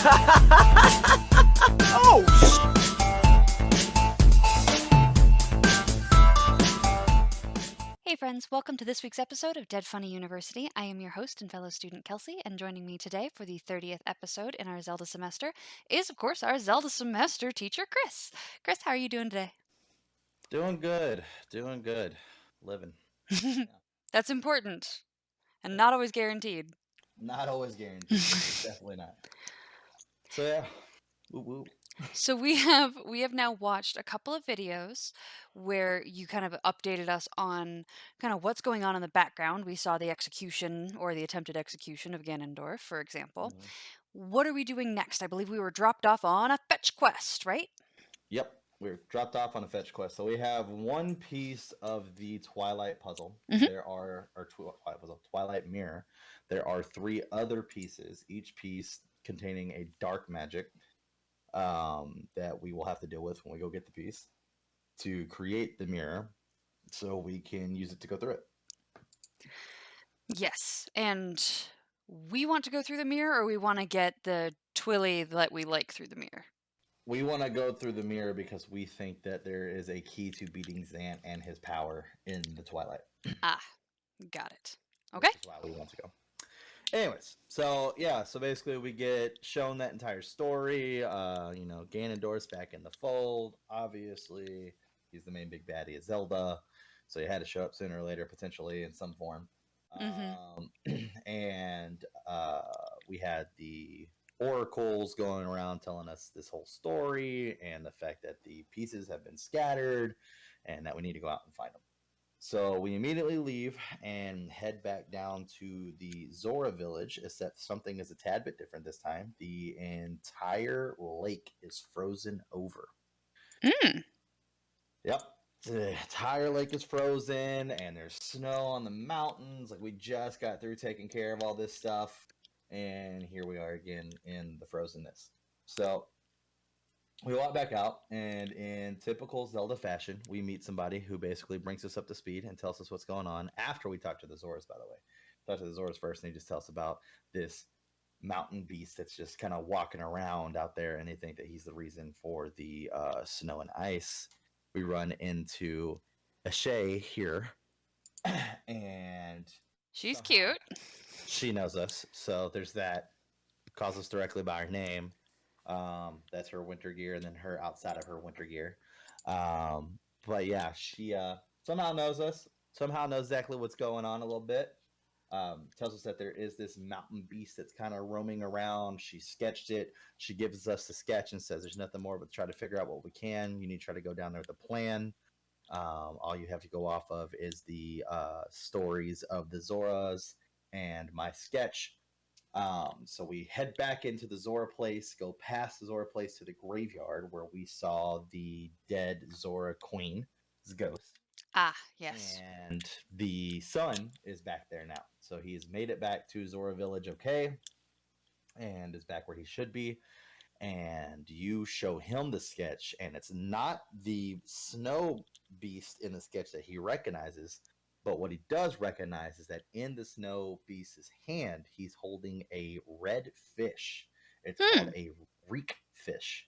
Oh, Hey friends, welcome to this week's episode of Dead Funny University. I am your host and fellow student Kelsey, and joining me today for the 30th episode in our Zelda semester is, of course, our Zelda semester teacher, Chris. Chris, how are you doing today? Doing good. Living. That's important, and not always guaranteed. Not always guaranteed. Definitely not. So yeah, woo woo. So we have now watched a couple of videos where you kind of updated us on kind of what's going on in the background. We saw the execution or the attempted execution of Ganondorf, for example. Mhm. What are we doing next? I believe we were dropped off on a fetch quest, right? Yep, we're dropped off on a fetch quest. So we have one piece of the Twilight puzzle. Mhm. There are, or Twilight puzzle, Twilight mirror. There are 3 other pieces, each piece containing a dark magic that we will have to deal with when we go get the piece to create the mirror, so we can use it to go through it. Yes, and we want to go through the mirror, or we want to get the Twilly that we like through the mirror? We want to go through the mirror because we think that there is a key to beating Zant and his power in the Twilight. Ah, got it. Okay. Which is why we want to go. Anyways, so yeah, so basically we get shown that entire story. Ganondorf's back in the fold. Obviously, he's the main big baddie of Zelda, so he had to show up sooner or later, potentially in some form. And we had the oracles going around telling us this whole story and the fact that the pieces have been scattered and that we need to go out and find them. So we immediately leave and head back down to the Zora village, except something is a tad bit different this time. The entire lake is frozen over. Yep. The entire lake is frozen and there's snow on the mountains. Like, we just got through taking care of all this stuff, and here we are again in the frozenness. So we walk back out, and in typical Zelda fashion, we meet somebody who basically brings us up to speed and tells us what's going on after we talk to the Zoras, by the way. Talk to the Zoras first, and he just tells us about this mountain beast that's just kind of walking around out there, and they think that he's the reason for the snow and ice. We run into Ashay here, and She's somehow cute. she knows us, so there's that. Calls us directly by our name. That's her winter gear, and then her outside of her winter gear. But yeah, she somehow knows us, somehow knows exactly what's going on a little bit. Tells us that there is this mountain beast that's kind of roaming around. She sketched it. She gives us the sketch and says there's nothing more but to try to figure out what we can. You need to try to go down there with a plan. All you have to go off of is the stories of the Zoras and my sketch. So we head back into the Zora place, go past the Zora place to the graveyard where we saw the dead Zora Queen's ghost. Ah, yes. And the son is back there now. So he has made it back to Zora Village okay, and is back where he should be. And you show him the sketch, and it's not the snow beast in the sketch that he recognizes, but what he does recognize is that in the snow beast's hand, he's holding a red fish. It's called a reek fish.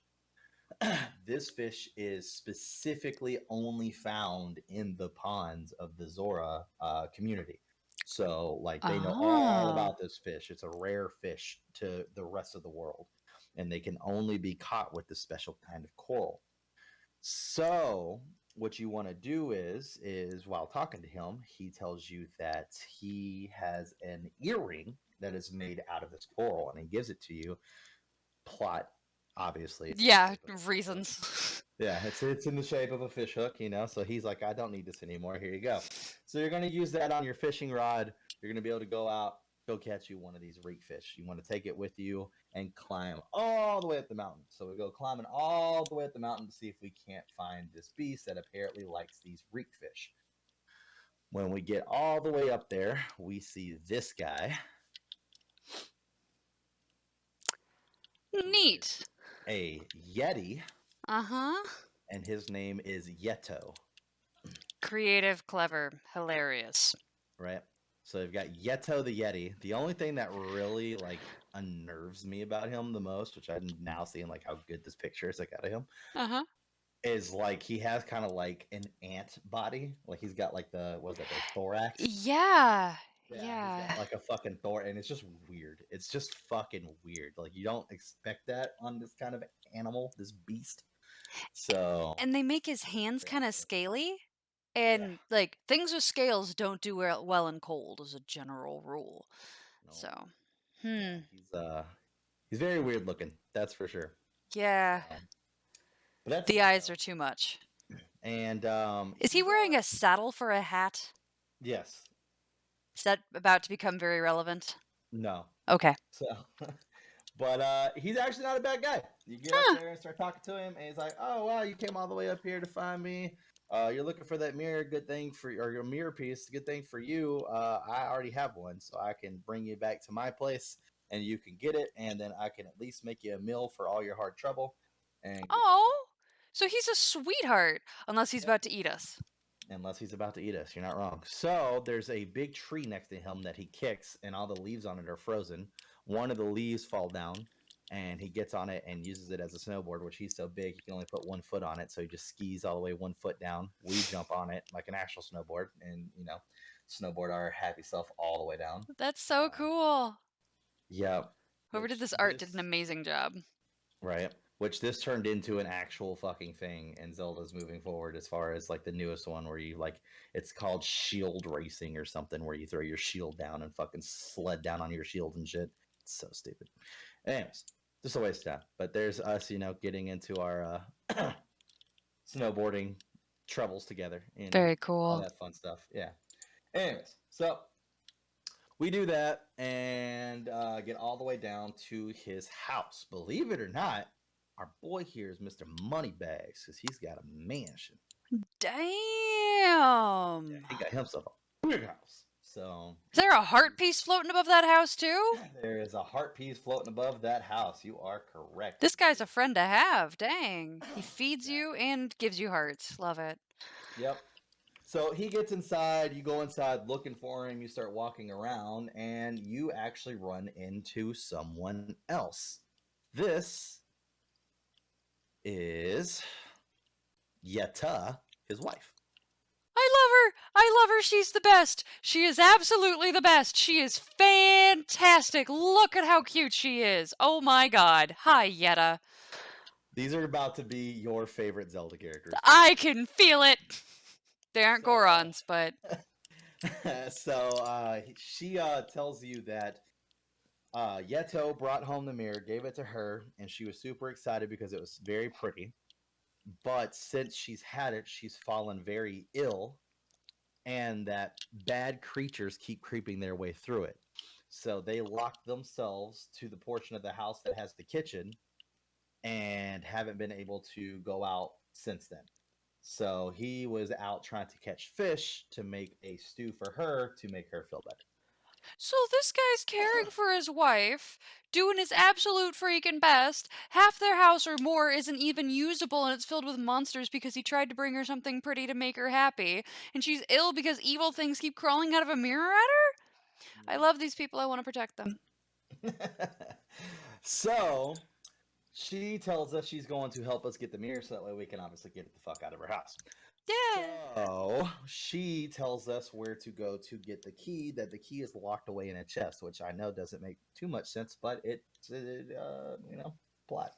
This fish is specifically only found in the ponds of the Zora community. So, like, they know all about this fish. It's a rare fish to the rest of the world, and they can only be caught with this special kind of coral. So, what you want to do is while talking to him, he tells you that he has an earring that is made out of this coral, and he gives it to you. Plot, obviously. Yeah, reasons. Yeah, it's in the shape of a fish hook, so he's like, I don't need this anymore. Here you go. So you're going to use that on your fishing rod. You're going to be able to go catch you one of these reek fish. You want to take it with you and climb all the way up the mountain. So we go climbing all the way up the mountain to see if we can't find this beast that apparently likes these reek fish. When we get all the way up there, we see this guy. Neat. A Yeti. Uh-huh. And his name is Yeto. Creative, clever, hilarious. Right. So you've got Yeto the Yeti. The only thing that really like unnerves me about him the most, which I'm now seeing like how good this picture is like out of him, Uh-huh. is like he has kind of like an ant body. Like he's got like the the thorax. Yeah. Yeah, he's Yeah. got like a fucking thor, and it's just weird. It's just fucking weird. Like you don't expect that on this kind of animal, this beast. So And they make his hands very kind of awesome. scaly. Yeah. And like things with scales don't do well in cold as a general rule. No. So, Yeah, he's very weird looking. That's for sure. So, yeah. but that's The eyes Yeto, are too much. and Is he he's wearing a saddle for a hat? yes, Is that about to become very relevant? no. Okay. So, but he's actually not a bad guy. You get up Huh. there and start talking to him, and he's like, "Oh wow, you came all the way up here to find me. You're looking for that mirror. Good thing for or your mirror piece. Good thing for you. I already have one, so I can bring you back to my place, and you can get it, and then I can at least make you a meal for all your hard trouble, and get you some." Oh, so he's a sweetheart, unless he's Yep. about to eat us. Unless he's about to eat us, you're not wrong. So there's a big tree next to him that he kicks, and all the leaves on it are frozen. One of the leaves fall down, and he gets on it and uses it as a snowboard, which he's so big he can only put 1 foot on it. So he just skis all the way 1 foot down. We jump on it like an actual snowboard, and snowboard our happy self all the way down. That's so Um, cool. yeah, Whoever did which this art did an this amazing job. right? Which this turned into an actual fucking thing in Zelda's moving forward, as far as like the newest one where you like it's called shield racing or something, where you throw your shield down and fucking sled down on your shield and shit. It's so stupid. Anyways, just a waste of time. But there's us, getting into our snowboarding troubles together, Very all cool. that fun stuff. Yeah. Anyways, so we do that and get all the way down to his house. Believe it or not, our boy here is Mr. Moneybags because he's got a mansion. Yeah, Damn. he got himself a big house. So Is there a heart piece floating above that house too? there is a heart piece floating above that house. You are correct. This guy's a friend to have. Dang. He feeds you Exactly. and gives you hearts. Love it. Yep. So he gets inside, you go inside looking for him, you start walking around, and you actually run into someone else. This is Yeta, his wife. I love her. I love her. She's the best. She is absolutely the best. She is fantastic. Look at how cute she is. Oh my god. Hi, Yetta. These are about to be your favorite Zelda characters. I can feel it. They aren't So, Gorons, but she tells you that Yeto brought home the mirror, gave it to her, and she was super excited because it was very pretty. But since she's had it, she's fallen very ill, and that bad creatures keep creeping their way through it. So they lock themselves to the portion of the house that has the kitchen and haven't been able to go out since then. So he was out trying to catch fish to make a stew for her to make her feel better. so this guy's caring for his wife, doing his absolute freaking best. Half their house or more isn't even usable and it's filled with monsters because he tried to bring her something pretty to make her happy. And she's ill because evil things keep crawling out of a mirror at her? I love these people. I want to protect them. So she tells us she's going to help us get the mirror so that way we can obviously get it the fuck out of her house. Yeah. So she tells us where to go to get the key, that the key is locked away in a chest, which I know doesn't make too much sense, but plot.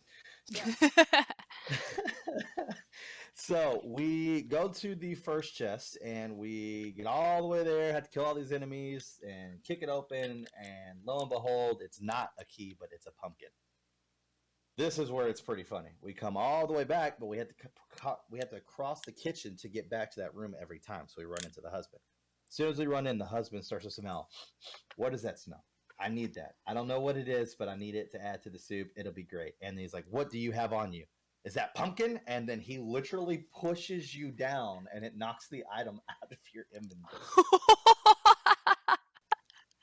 So, so we go to the first chest and we get all the way there, have to kill all these enemies and kick it open, and lo and behold, it's not a key, but it's a pumpkin. This is where it's pretty funny. We come all the way back, but we have to cross the kitchen to get back to that room every time. So we run into the husband. As soon as we run in, the husband starts to smell. What does that smell? I need that. I don't know what it is, but I need it to add to the soup. It'll be great. And he's like, "What do you have on you? Is that pumpkin?" And then he literally pushes you down, and it knocks the item out of your inventory.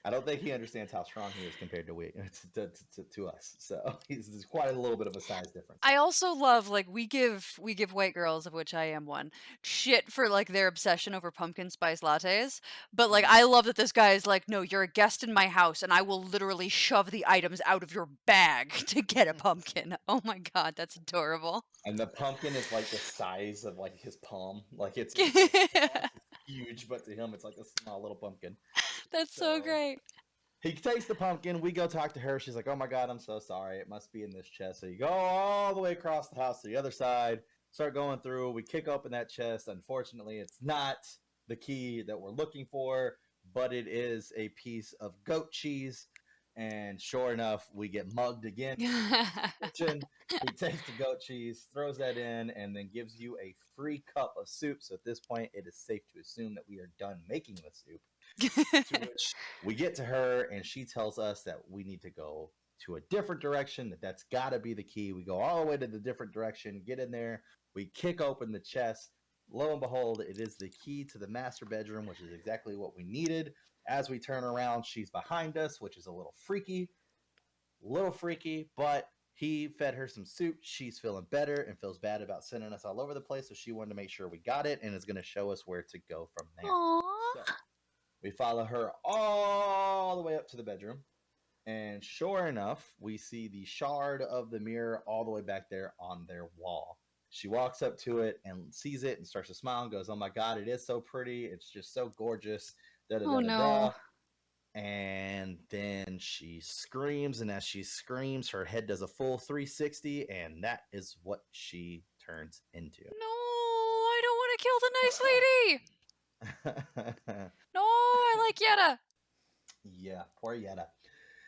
I don't think he understands how strong he is compared to us. So there's quite a little bit of a size difference. I also love, like, we give white girls, of which I am one, shit for, like, their obsession over pumpkin spice lattes, but, like, I love that this guy is like, "No, you're a guest in my house, and I will literally shove the items out of your bag to get a pumpkin." Oh my god, that's adorable. And the pumpkin is like the size of like his palm. Like it's it's huge, but to him it's like a small little pumpkin. That's so great. He takes the pumpkin. We go talk to her. She's like, "Oh my god, I'm so sorry. It must be in this chest." So you go all the way across the house to the other side. Start going through. We kick open that chest. Unfortunately, it's not the key that we're looking for, but it is a piece of goat cheese. And sure enough, we get mugged again. Kitchen. He takes the goat cheese, throws that in, and then gives you a free cup of soup. So at this point, it is safe to assume that we are done making the soup. To which we get to her, and she tells us that we need to go to a different direction, that's got to be the key. We go all the way to the different direction, get in there, we kick open the chest. Lo and behold, it is the key to the master bedroom, which is exactly what we needed. As we turn around, she's behind us, which is a little freaky, but he fed her some soup. She's feeling better and feels bad about sending us all over the place, so she wanted to make sure we got it and is going to show us where to go from there. Aww. So we follow her all the way up to the bedroom, and sure enough, we see the shard of the mirror all the way back there on their wall. She walks up to it and sees it and starts to smile and goes, "Oh my god, it is so pretty. It's just so gorgeous." Oh no. And then she screams, and as she screams, her head does a full 360, and that is what she turns into. No, I don't want to kill the nice lady. No, I like Yetta. Yeah, poor Yetta.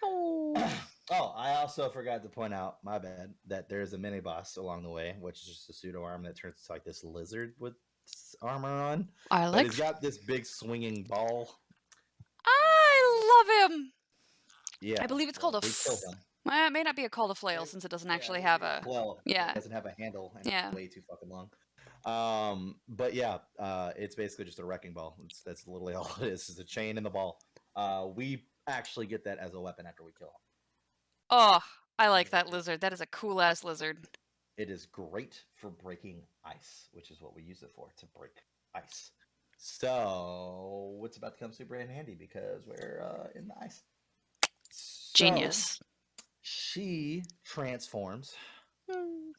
Oh. Oh, I also forgot to point out, my bad, that there's a mini boss along the way, which is just a pseudo arm that turns into like this lizard with armor on. But he's got this big swinging ball. I love him. Yeah, I believe it's called a. It may not be a called a flail since it doesn't actually have a. Well, yeah, it doesn't have a handle, and it's way too fucking long. But yeah, it's basically just a wrecking ball. That's literally all it is. It's a chain in the ball. We actually get that as a weapon after we kill him. Oh, I like that lizard. That is a cool ass lizard. It is great for breaking ice, which is what we use it for, to break ice. So it's about to come super in handy because we're in the ice. Genius. So, she transforms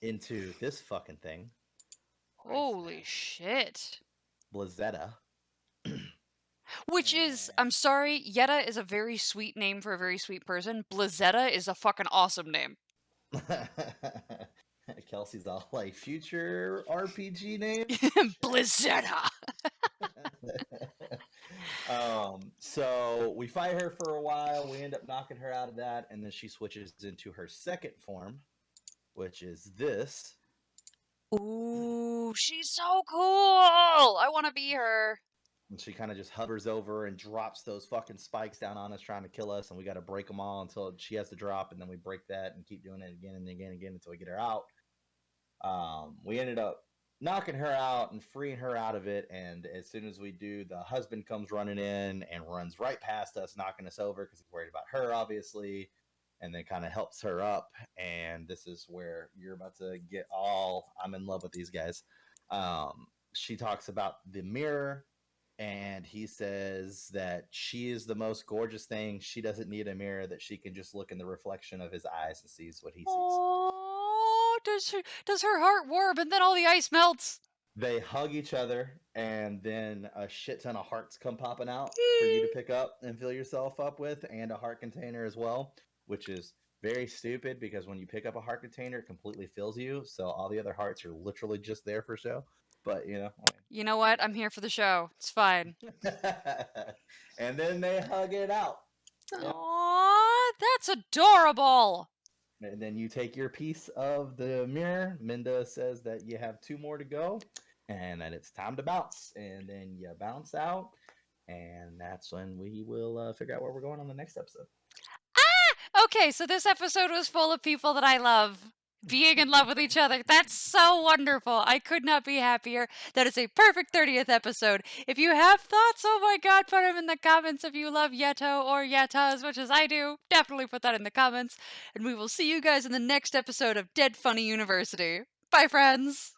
into this fucking thing. Holy shit. Blizzetta. Which is, I'm sorry, Yetta is a very sweet name for a very sweet person. Blizzetta is a fucking awesome name. Kelsey's all like, future RPG name? Blizzetta! So we fight her for a while. We end up knocking her out of that, and then she switches into her second form, which is this. Ooh, she's so cool! I want to be her. And she kind of just hovers over and drops those fucking spikes down on us, trying to kill us, and we got to break them all until she has to drop, and then we break that and keep doing it again and again and again until we get her out. We ended up knocking her out and freeing her out of it, and as soon as we do, the husband comes running in and runs right past us, knocking us over because he's worried about her, obviously, and then kind of helps her up. And this is where you're about to get all, I'm in love with these guys. She talks about the mirror, and he says that she is the most gorgeous thing. She doesn't need a mirror, that she can just look in the reflection of his eyes and sees what he sees. Oh, does her heart warm and then all the ice melts? They hug each other, and then a shit ton of hearts come popping out for you to pick up and fill yourself up with, and a heart container as well, which is very stupid because when you pick up a heart container, it completely fills you. So all the other hearts are literally just there for show. But, you know. You know what? I'm here for the show. It's fine. And then they hug it out. Aww, that's adorable. And then you take your piece of the mirror. Minda says that you have 2 more to go, and that it's time to bounce. And then you bounce out, and that's when we will figure out where we're going on the next episode. Okay, so this episode was full of people that I love. being in love with each other. That's so wonderful. I could not be happier. That is a perfect 30th episode. If you have thoughts, oh my god, put them in the comments. If you love Yeto or Yetta as much as I do, definitely put that in the comments. And we will see you guys in the next episode of Dead Funny University. Bye, friends!